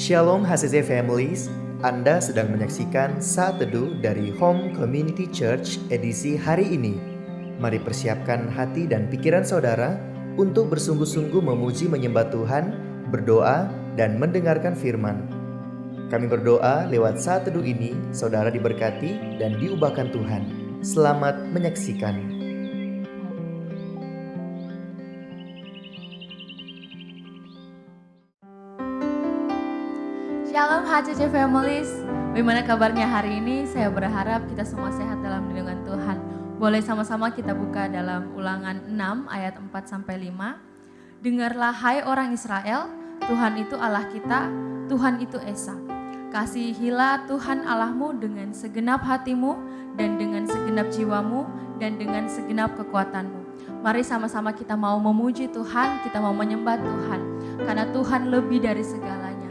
Shalom HCC Families, Anda sedang menyaksikan Saat Teduh dari Home Community Church edisi hari ini. Mari persiapkan hati dan pikiran saudara untuk bersungguh-sungguh memuji menyembah Tuhan, berdoa, dan mendengarkan firman. Kami berdoa lewat Saat Teduh ini, saudara diberkati dan diubahkan Tuhan. Selamat menyaksikan. Shalom HCC Families, bagaimana kabarnya hari ini? Saya berharap kita semua sehat dalam lindungan Tuhan. Boleh sama-sama kita buka dalam Ulangan 6 ayat 4-5. Dengarlah hai orang Israel, Tuhan itu Allah kita, Tuhan itu Esa. Kasihilah Tuhan Allahmu dengan segenap hatimu dan dengan segenap jiwamu dan dengan segenap kekuatanmu. Mari sama-sama kita mau memuji Tuhan, kita mau menyembah Tuhan, karena Tuhan lebih dari segalanya.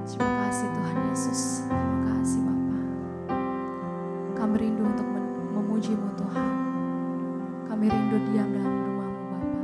Terima kasih Tuhan Yesus, terima kasih Bapa. Kami rindu untuk memuji-Mu Tuhan. Kami rindu diam dalam rumah-Mu Bapa.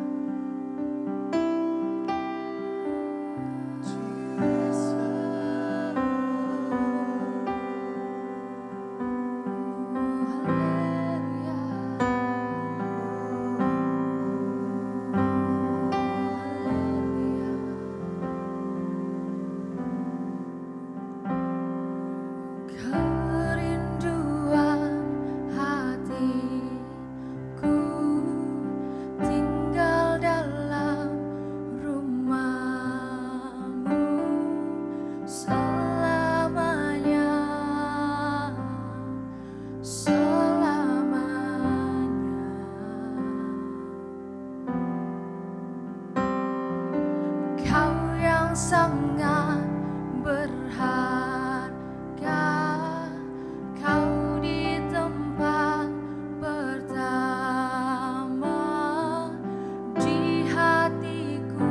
Sangat berharga, Kau di tempat pertama di hatiku,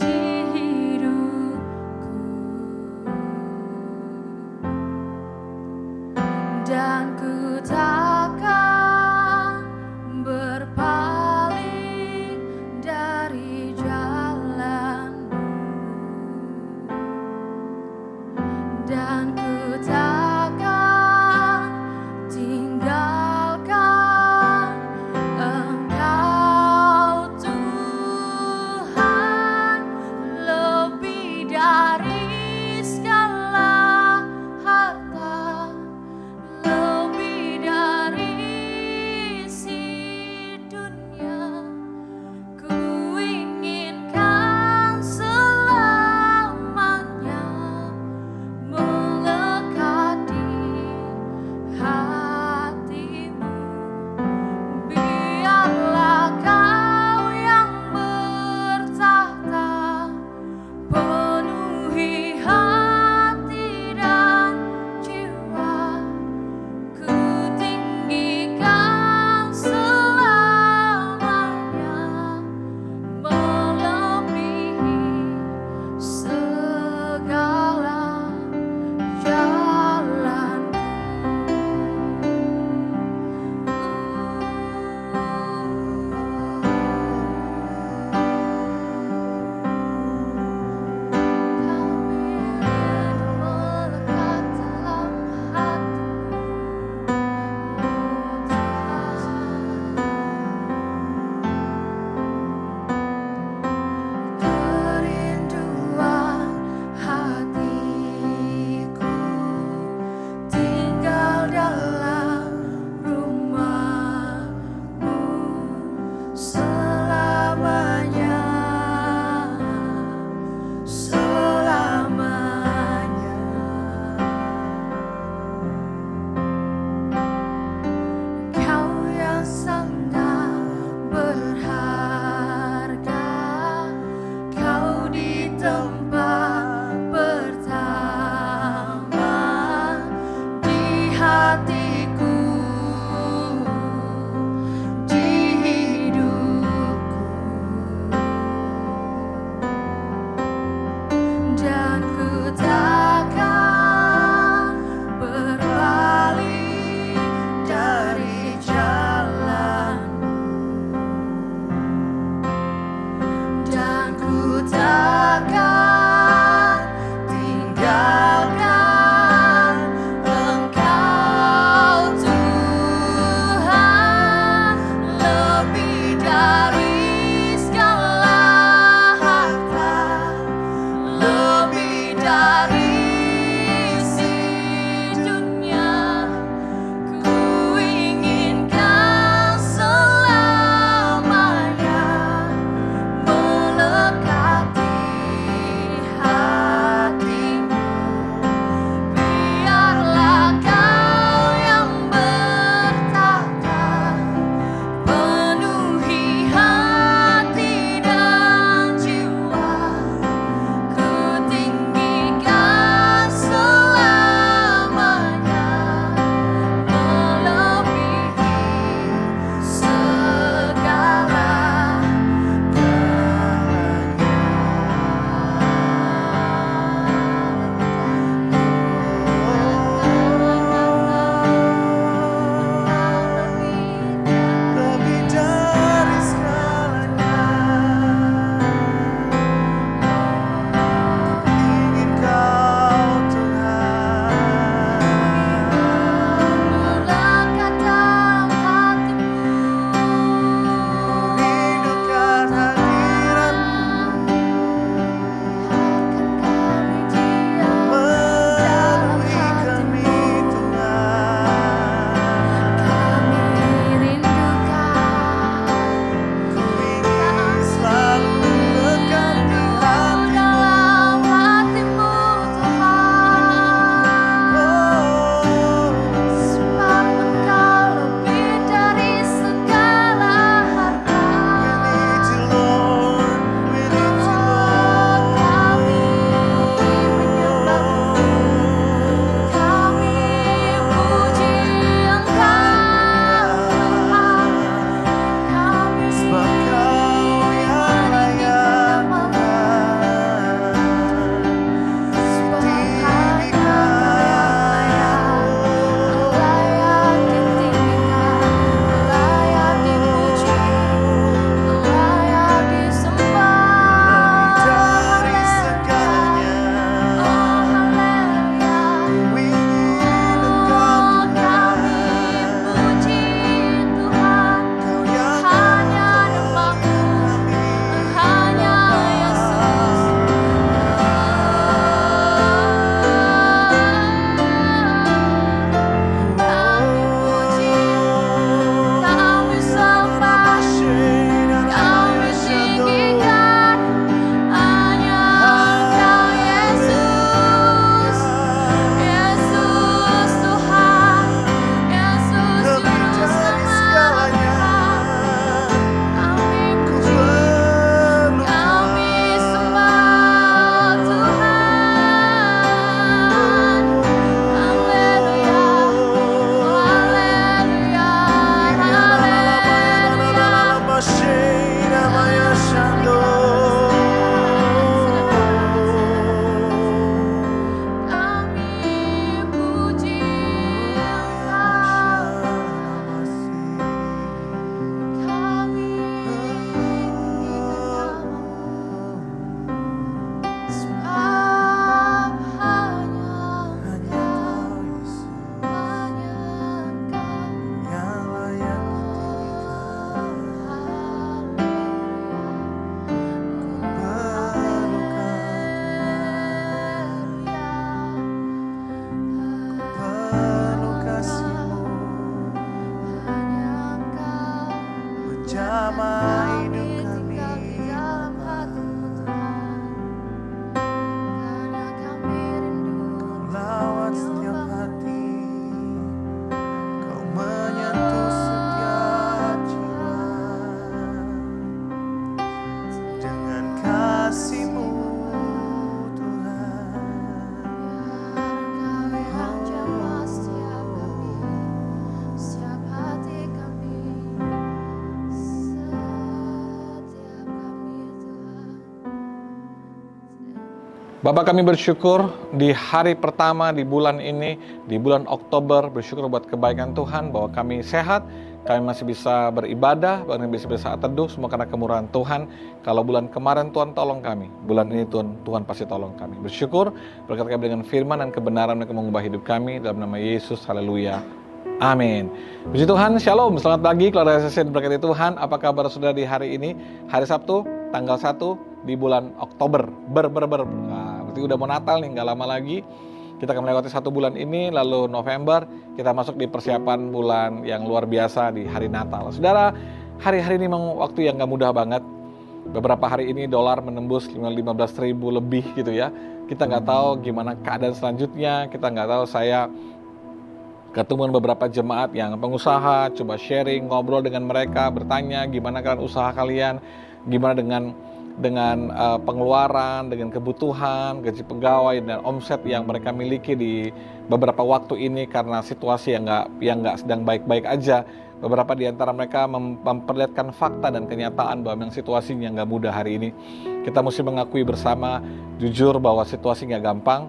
di hidupku, dan ku takkan berpaling dari jalan selama hidup kami. tinggal di dalam hati-Mu Tuhan, karena kami rindu Lawat setiap hati, Kau menyentuh setiap jiwa dengan kasih-Mu Tuhan. Engkau yang jamah setiap kami, setiap hati kami, setiap kami Tuhan. Bapak, kami bersyukur di hari pertama di bulan ini, di bulan Oktober, bersyukur buat kebaikan Tuhan bahwa kami sehat, kami masih bisa beribadah, kami masih bisa teduh, semua karena kemurahan Tuhan. Kalau bulan kemarin Tuhan tolong kami, bulan ini Tuhan pasti tolong kami. Bersyukur berkat kami dengan firman dan kebenaran yang mengubah hidup kami, dalam nama Yesus, haleluya. Amin. Puji Tuhan, shalom, selamat pagi keluarga SSC berkati Tuhan. Apa kabar saudara di hari ini? Hari Sabtu, tanggal 1 di bulan Oktober. Nah, berarti udah mau Natal nih, nggak lama lagi. Kita akan melewati 1 bulan ini, lalu November, kita masuk di persiapan bulan yang luar biasa di hari Natal. Saudara, hari-hari ini memang waktu yang nggak mudah banget. Beberapa hari ini dolar menembus 15.000 lebih gitu ya. Kita nggak tahu gimana keadaan selanjutnya, kita nggak tahu. Saya ketemuan beberapa jemaat yang pengusaha, coba sharing, ngobrol dengan mereka, bertanya gimana kan usaha kalian, gimana dengan pengeluaran, dengan kebutuhan, gaji pegawai dan omset yang mereka miliki di beberapa waktu ini karena situasi yang nggak sedang baik-baik aja. Beberapa di antara mereka memperlihatkan fakta dan kenyataan bahwa memang situasinya nggak mudah hari ini. Kita mesti mengakui bersama jujur bahwa situasi nggak gampang.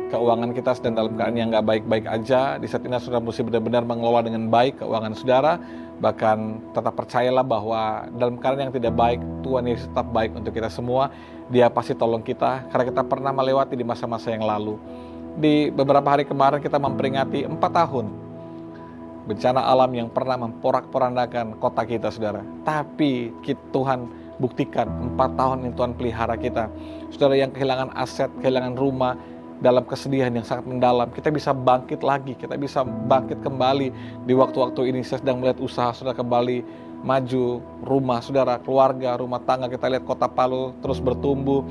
Keuangan kita sedang dalam keadaan yang nggak baik-baik aja. Di saat ini saudara mesti benar-benar mengelola dengan baik keuangan saudara. Bahkan tetap percayalah bahwa dalam keadaan yang tidak baik, Tuhan Yesus tetap baik untuk kita semua. Dia pasti tolong kita, karena kita pernah melewati di masa-masa yang lalu. Di beberapa hari kemarin kita memperingati 4 tahun bencana alam yang pernah memporak-porandakan kota kita, saudara. Tapi Tuhan buktikan 4 tahun ini Tuhan pelihara kita. Saudara yang kehilangan aset, kehilangan rumah, dalam kesedihan yang sangat mendalam, kita bisa bangkit lagi, kita bisa bangkit kembali. Di waktu-waktu ini saya sedang melihat usaha saudara kembali maju, rumah saudara, keluarga, rumah tangga, kita lihat kota Palu terus bertumbuh,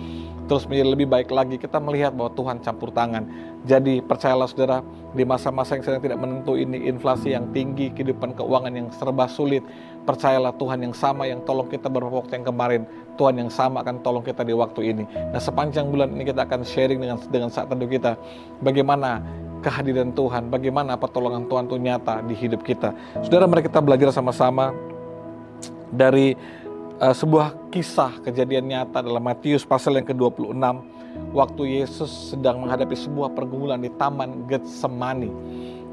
terus menjadi lebih baik lagi. Kita melihat bahwa Tuhan campur tangan. Jadi percayalah saudara, di masa-masa yang sedang tidak menentu ini, inflasi yang tinggi, kehidupan keuangan yang serba sulit, percayalah Tuhan yang sama yang tolong kita beberapa waktu yang kemarin, Tuhan yang sama akan tolong kita di waktu ini. Nah, sepanjang bulan ini kita akan sharing dengan saat teduh kita, bagaimana kehadiran Tuhan, bagaimana pertolongan Tuhan itu nyata di hidup kita. Saudara, mari kita belajar sama-sama dari sebuah kisah kejadian nyata dalam Matius pasal yang ke-26, waktu Yesus sedang menghadapi sebuah pergumulan di Taman Getsemani,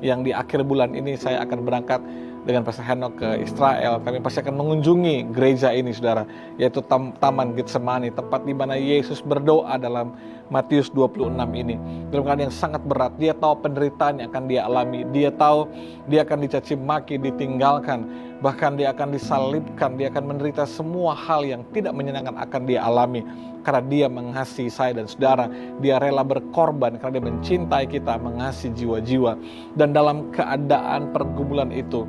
yang di akhir bulan ini saya akan berangkat dengan Pastor Henok ke Israel. Kami pasti akan mengunjungi gereja ini, saudara, yaitu Taman Getsemani, tempat di mana Yesus berdoa dalam Matius 26 ini. Dalam keadaan yang sangat berat, dia tahu penderitaan yang akan dia alami, dia tahu dia akan dicaci maki, ditinggalkan, bahkan dia akan disalibkan, dia akan menderita semua hal yang tidak menyenangkan akan dia alami. Karena dia mengasihi saya dan saudara, dia rela berkorban karena dia mencintai kita, mengasihi jiwa-jiwa. Dan dalam keadaan pergumulan itu,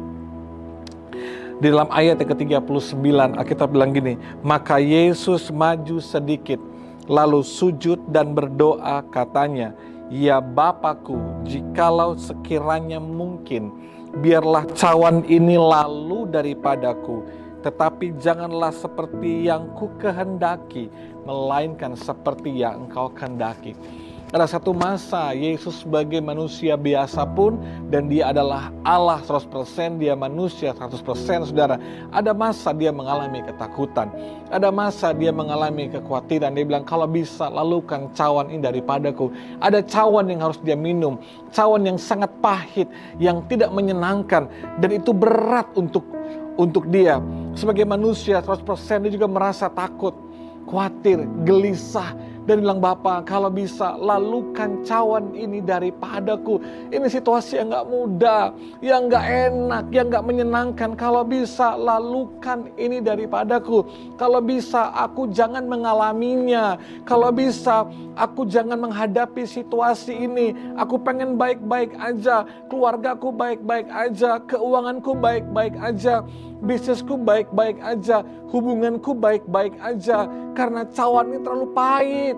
di dalam ayat yang ke-39, Alkitab bilang gini, maka Yesus maju sedikit, lalu sujud dan berdoa, katanya, ya Bapakku, jikalau sekiranya mungkin, biarlah cawan ini lalu daripadaku, tetapi janganlah seperti yang ku kehendaki, melainkan seperti yang Engkau kehendaki. Ada satu masa Yesus sebagai manusia biasa pun, dan dia adalah Allah 100%, dia manusia 100%, saudara. Ada masa dia mengalami ketakutan, ada masa dia mengalami kekhawatiran. Dia bilang, kalau bisa lalukan cawan ini daripadaku. Ada cawan yang harus dia minum, cawan yang sangat pahit, yang tidak menyenangkan, dan itu berat untuk dia. Sebagai manusia 100%, dia juga merasa takut, khawatir, gelisah. Dan bilang, Bapa, kalau bisa lalukan cawan ini daripadaku. Ini situasi yang gak mudah, yang gak enak, yang gak menyenangkan. Kalau bisa lalukan ini daripadaku. Kalau bisa aku jangan mengalaminya. Kalau bisa aku jangan menghadapi situasi ini. Aku pengen baik-baik aja, keluargaku baik-baik aja, keuanganku baik-baik aja. bisnisku baik-baik aja, hubunganku baik-baik aja, karena cawan ini terlalu pahit.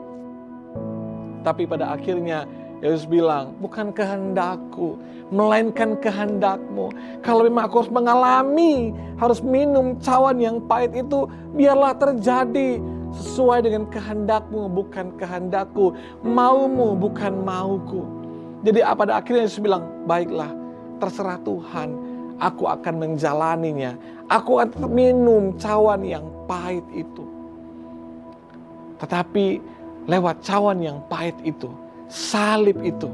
Tapi pada akhirnya Yesus bilang, bukan kehendakku, melainkan kehendakmu. Kalau memang aku harus mengalami, harus minum cawan yang pahit itu, biarlah terjadi sesuai dengan kehendakmu, bukan kehendakku, maumu, bukan mauku. Jadi pada akhirnya Yesus bilang, baiklah, terserah Tuhan, aku akan menjalaninya. Aku akan minum cawan yang pahit itu. Tetapi lewat cawan yang pahit itu, salib itu,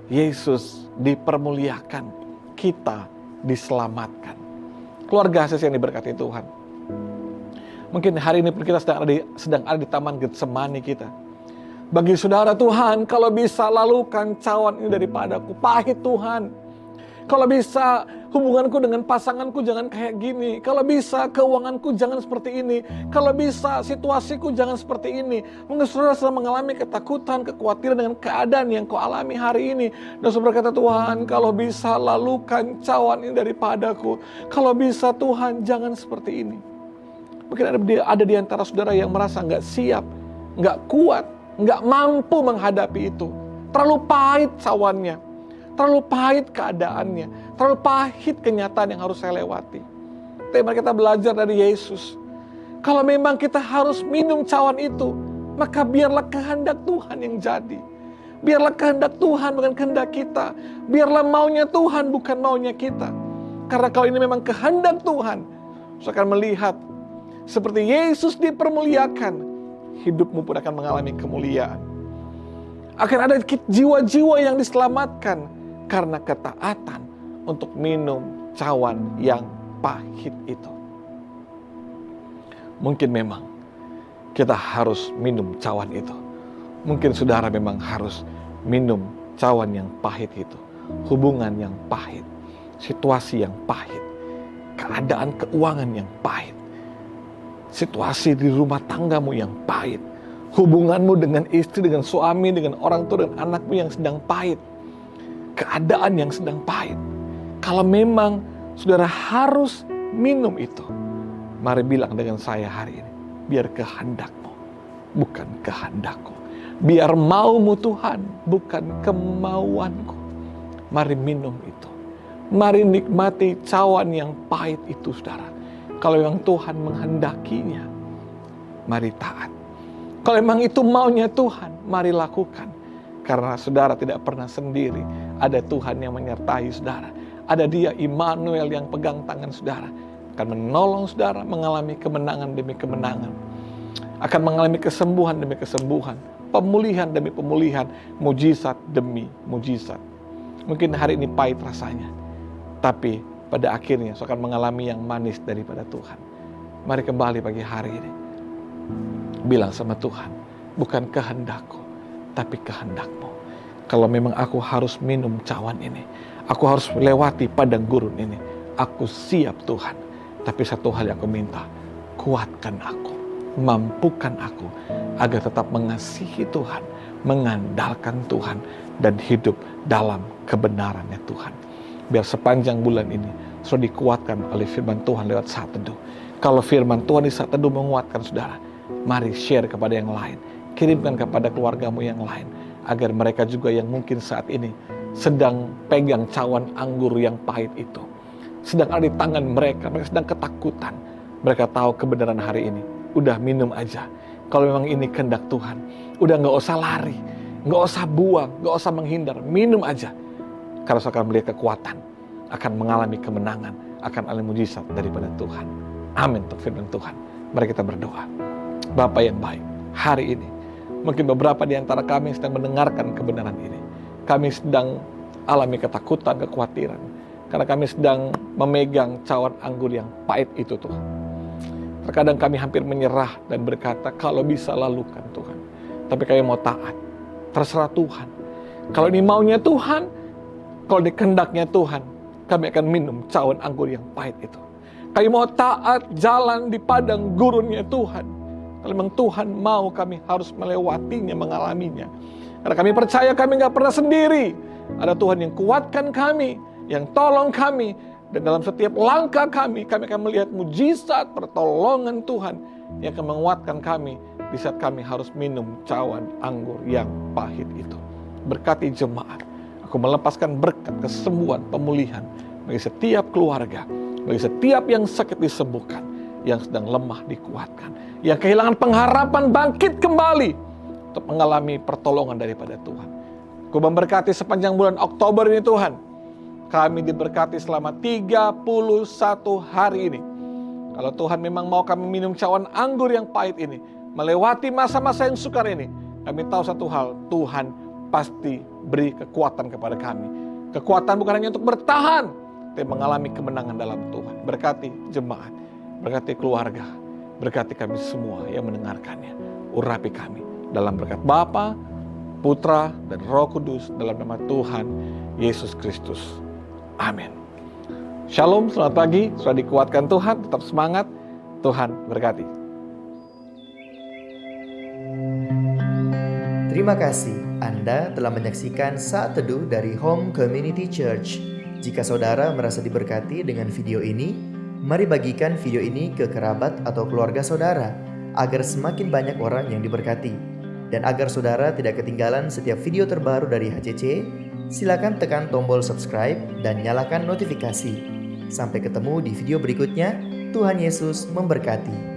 Yesus dipermuliakan, kita diselamatkan. Keluarga Asis yang diberkati Tuhan, mungkin hari ini pun kita sedang ada di taman Getsemani kita. Bagi saudara, Tuhan, kalau bisa lalukan cawan ini daripadaku, pahit Tuhan. Kalau bisa hubunganku dengan pasanganku jangan kayak gini. Kalau bisa keuanganku jangan seperti ini. Kalau bisa situasiku jangan seperti ini. Mungkin saudara sedang mengalami ketakutan, kekhawatiran dengan keadaan yang kau alami hari ini. Dan saudara berkata, Tuhan, kalau bisa lalukan cawan ini daripadaku. Kalau bisa Tuhan jangan seperti ini. Mungkin ada di antara saudara yang merasa gak siap, gak kuat, gak mampu menghadapi itu. Terlalu pahit cawannya. Terlalu pahit keadaannya, terlalu pahit kenyataan yang harus saya lewati. Tapi mari kita belajar dari Yesus. Kalau memang kita harus minum cawan itu, maka biarlah kehendak Tuhan yang jadi. Biarlah kehendak Tuhan bukan kehendak kita. Biarlah maunya Tuhan bukan maunya kita. Karena kalau ini memang kehendak Tuhan, saya akan melihat seperti Yesus dipermuliakan, hidupmu pun akan mengalami kemuliaan. Akan ada jiwa-jiwa yang diselamatkan karena ketaatan untuk minum cawan yang pahit itu. Mungkin memang kita harus minum cawan itu. Mungkin saudara memang harus minum cawan yang pahit itu. Hubungan yang pahit, situasi yang pahit, keadaan keuangan yang pahit, situasi di rumah tanggamu yang pahit, hubunganmu dengan istri, dengan suami, dengan orang tua, dan anakmu yang sedang pahit, keadaan yang sedang pahit. Kalau memang saudara harus minum itu, mari bilang dengan saya hari ini, biar kehendakmu, bukan kehendakku. Biar maumu Tuhan, bukan kemauanku. Mari minum itu. Mari nikmati cawan yang pahit itu, saudara. Kalau memang Tuhan menghendakinya, mari taat. Kalau memang itu maunya Tuhan, mari lakukan. Karena saudara tidak pernah sendiri. Ada Tuhan yang menyertai saudara. Ada Dia Immanuel yang pegang tangan saudara. Akan menolong saudara mengalami kemenangan demi kemenangan. Akan mengalami kesembuhan demi kesembuhan. Pemulihan demi pemulihan. Mujizat demi mujizat. Mungkin hari ini pahit rasanya. Tapi pada akhirnya saya akan mengalami yang manis daripada Tuhan. Mari kembali pagi hari ini. Bilang sama Tuhan, bukan kehendakku, tapi kehendakmu. Kalau memang aku harus minum cawan ini, aku harus melewati padang gurun ini, aku siap Tuhan. Tapi satu hal yang aku minta, kuatkan aku, mampukan aku, agar tetap mengasihi Tuhan, mengandalkan Tuhan, dan hidup dalam kebenarannya Tuhan. Biar sepanjang bulan ini sudah dikuatkan oleh firman Tuhan lewat saat teduh. Kalau firman Tuhan di saat teduh menguatkan saudara, mari share kepada yang lain. Kirimkan kepada keluargamu yang lain. Agar mereka juga yang mungkin saat ini sedang pegang cawan anggur yang pahit itu. Sedang ada di tangan mereka sedang ketakutan. Mereka tahu kebenaran hari ini. Udah minum aja. Kalau memang ini kehendak Tuhan. Udah gak usah lari. Gak usah buang. Gak usah menghindar. Minum aja. Karena saya akan melihat kekuatan. Akan mengalami kemenangan. Akan alami mujizat daripada Tuhan. Amin untuk firman Tuhan. Mari kita berdoa. Bapa yang baik, hari ini mungkin beberapa di antara kami sedang mendengarkan kebenaran ini. Kami sedang alami ketakutan, kekhawatiran. Karena kami sedang memegang cawan anggur yang pahit itu Tuhan. Terkadang kami hampir menyerah dan berkata, kalau bisa lalukan Tuhan. Tapi kami mau taat. Terserah Tuhan. Kalau ini maunya Tuhan, kalau ini kehendaknya Tuhan, kami akan minum cawan anggur yang pahit itu. Kami mau taat jalan di padang gurunnya Tuhan. Kalau memang Tuhan mau, kami harus melewatinya, mengalaminya. Karena kami percaya kami gak pernah sendiri. Ada Tuhan yang kuatkan kami, yang tolong kami, Dan dalam setiap langkah kami akan melihat mujizat pertolongan Tuhan yang akan menguatkan kami di saat kami harus minum cawan anggur yang pahit itu. Berkati jemaat. Aku melepaskan berkat kesembuhan, pemulihan bagi setiap keluarga, bagi setiap yang sakit disembuhkan, yang sedang lemah dikuatkan, yang kehilangan pengharapan bangkit kembali untuk mengalami pertolongan daripada Tuhan. Aku memberkati sepanjang bulan Oktober ini Tuhan. Kami diberkati selama 31 hari ini. Kalau Tuhan memang mau kami minum cawan anggur yang pahit ini, melewati masa-masa yang sukar ini, kami tahu satu hal, Tuhan pasti beri kekuatan kepada kami. Kekuatan bukan hanya untuk bertahan, tapi mengalami kemenangan dalam Tuhan. Berkati jemaat, berkati keluarga, berkati kami semua yang mendengarkannya. Urapi kami dalam berkat Bapa, Putra, dan Roh Kudus dalam nama Tuhan Yesus Kristus. Amin. Shalom, selamat pagi, sudah dikuatkan Tuhan, tetap semangat, Tuhan berkati. Terima kasih Anda telah menyaksikan Saat Teduh dari Home Community Church. Jika saudara merasa diberkati dengan video ini, mari bagikan video ini ke kerabat atau keluarga saudara, agar semakin banyak orang yang diberkati. Dan agar saudara tidak ketinggalan setiap video terbaru dari HCC, silakan tekan tombol subscribe dan nyalakan notifikasi. Sampai ketemu di video berikutnya. Tuhan Yesus memberkati.